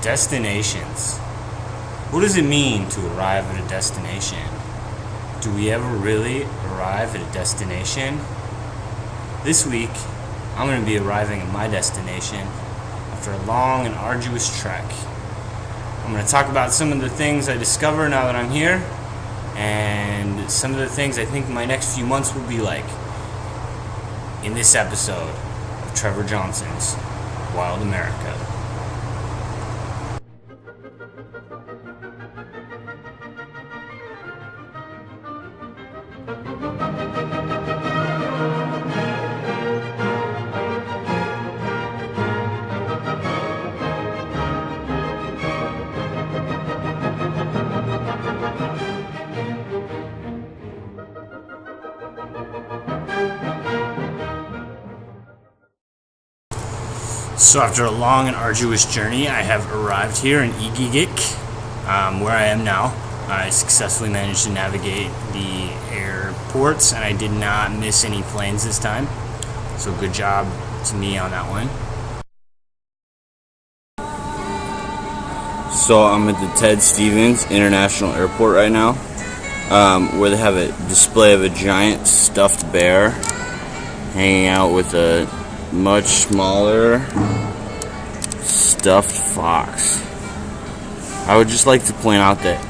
Destinations. What does it mean to arrive at a destination? Do we ever really arrive at a destination? This week, I'm going to be arriving at my destination after a long and arduous trek. I'm going to talk about some of the things I discover now that I'm here, and some of the things I think my next few months will be like in this episode of Trevor Johnson's Wild America. So after a long and arduous journey, I have arrived here in Egegik, where I am now. I successfully managed to navigate the airports, and I did not miss any planes this time. So good job to me on that one. So I'm at the Ted Stevens International Airport right now, where they have a display of a giant stuffed bear hanging out with a much smaller stuffed fox. I would just like to point out that,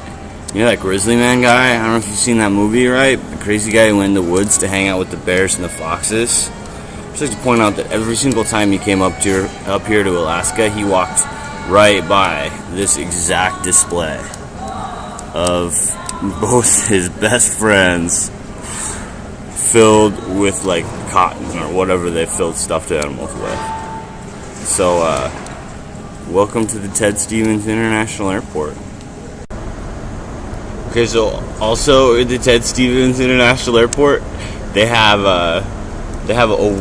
you know, that Grizzly Man guy? I don't know if you've seen that movie, right? The crazy guy who went in the woods to hang out with the bears and the foxes. I'd just like to point out that every single time he came up here to Alaska, he walked right by this exact display of both his best friends filled with like cotton or whatever they filled stuffed animals with. So welcome to the Ted Stevens International Airport. Okay, so also at the Ted Stevens International Airport, they have a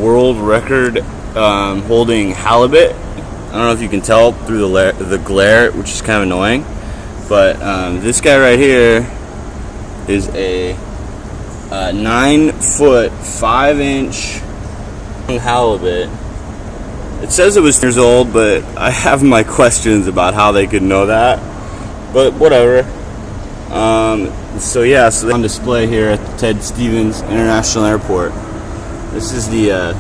world record holding halibut. I don't know if you can tell through the glare, which is kind of annoying, but this guy right here is a 9 foot 5 inch halibut. It says it was years old, but I have my questions about how they could know that, but whatever. So they're on display here at the Ted Stevens International Airport. This is the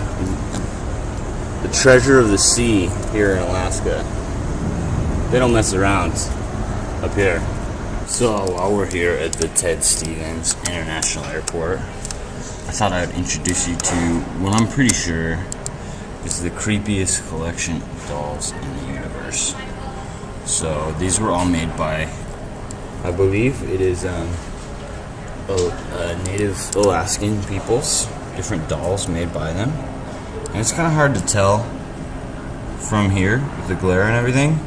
treasure of the sea here in Alaska. They don't mess around up here. So while we're here at the Ted Stevens International Airport, I thought I would introduce you to what I'm pretty sure is the creepiest collection of dolls in the universe. So these were all made by, I believe it is native Alaskan peoples. Different dolls made by them. And it's kind of hard to tell from here with the glare and everything.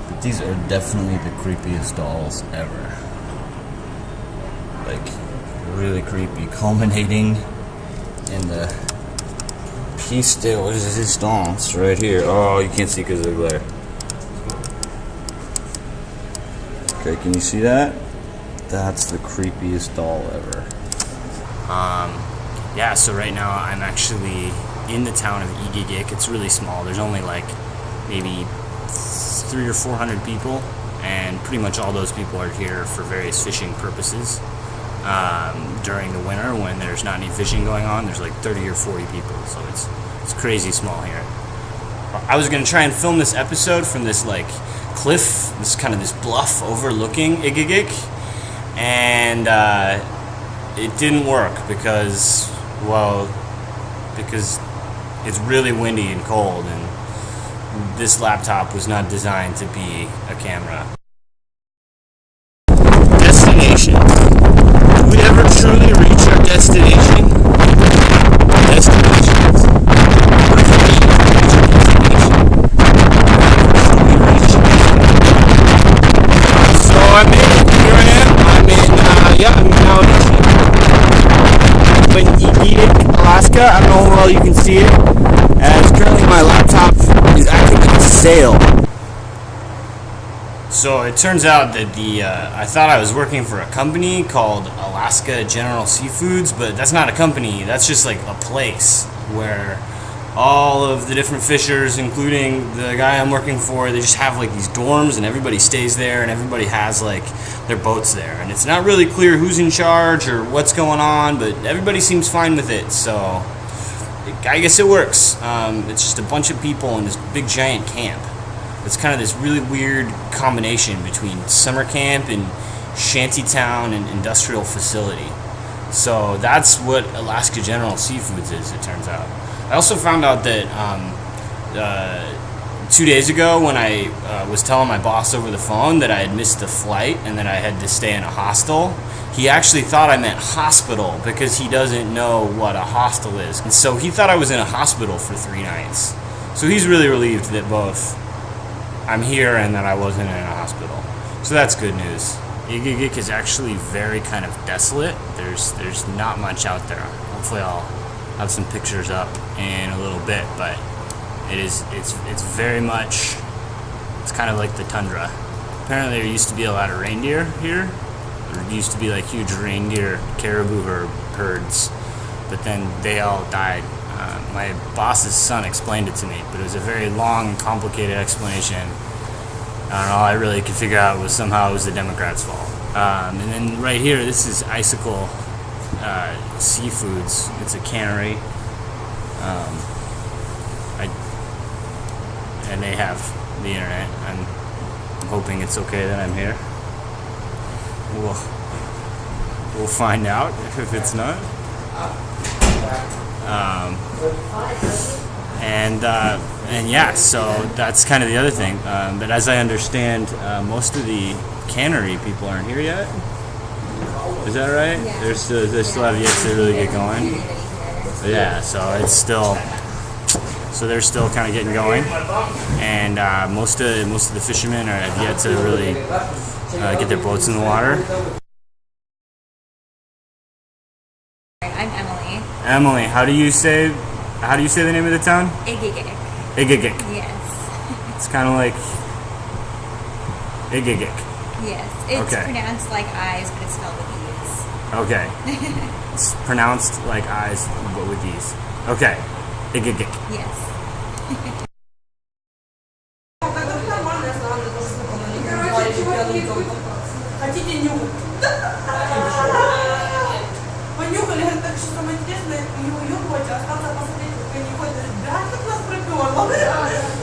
But these are definitely the creepiest dolls ever. Like, really creepy. Culminating in the piece de resistance right here. Oh, you can't see because of the glare. Okay, can you see that? That's the creepiest doll ever. So right now I'm actually in the town of Egegik. It's really small. There's only like maybe 300 or 400 people, and pretty much all those people are here for various fishing purposes. During the winter, when there's not any fishing going on, there's like 30 or 40 people, so it's crazy small here. I was gonna try and film this episode from this like cliff, this bluff overlooking Egegik, and it didn't work because it's really windy and cold, and this laptop was not designed to be a camera. Destination. Do we ever truly reach our destination? Destinations. What does it mean to reach our destination? Truly reach our destination. So I'm here I am. I'm now in Egegik, Alaska. I don't know how well you can see it. As currently my laptop is acting like a sail. So it turns out that I thought I was working for a company called Alaska General Seafoods, but that's not a company. That's just like a place where all of the different fishers, including the guy I'm working for, they just have like these dorms, and everybody stays there, and everybody has like their boats there, and it's not really clear who's in charge or what's going on, but everybody seems fine with it, so I guess it works. It's just a bunch of people in this big giant camp. It's kind of this really weird combination between summer camp and shantytown and industrial facility. So that's what Alaska General Seafoods is, it turns out. I also found out that 2 days ago when I was telling my boss over the phone that I had missed the flight and that I had to stay in a hostel, he actually thought I meant hospital because he doesn't know what a hostel is. And so he thought I was in a hospital for 3 nights. So he's really relieved that both I'm here and that I wasn't in a hospital. So that's good news. Egegik is actually very kind of desolate. There's not much out there. Hopefully I'll have some pictures up in a little bit, but it's very much, it's kind of like the tundra. Apparently there used to be a lot of reindeer here. There used to be like huge reindeer caribou herds, but then they all died. My boss's son explained it to me, but it was a very long, complicated explanation. I don't know, all I really could figure out was somehow it was the Democrats' fault. And then right here, this is Icicle Seafoods. It's a cannery. And they have the internet. I'm hoping it's okay that I'm here. We'll find out if it's not. And yeah, so that's kind of the other thing. But as I understand, most of the cannery people aren't here yet. Is that right? Yeah. They still have yet to really get going. But yeah, so it's still, so they're still kind of getting going, and most of the fishermen have yet to really get their boats in the water. I'm Emily. Emily, how do you say the name of the town? Egegik. Egegik. Yes. It's kind of like Egegik. Yes. It's Okay. pronounced like eyes, but it's spelled with E's. Okay. It's pronounced like eyes, but with E's. Okay. Egegik. Yes. Хотите нюх? Понюхали, говорит, так что самое интересное, ее уебывать, а остаться посмотреть, как они ходят, да, как нас проперло.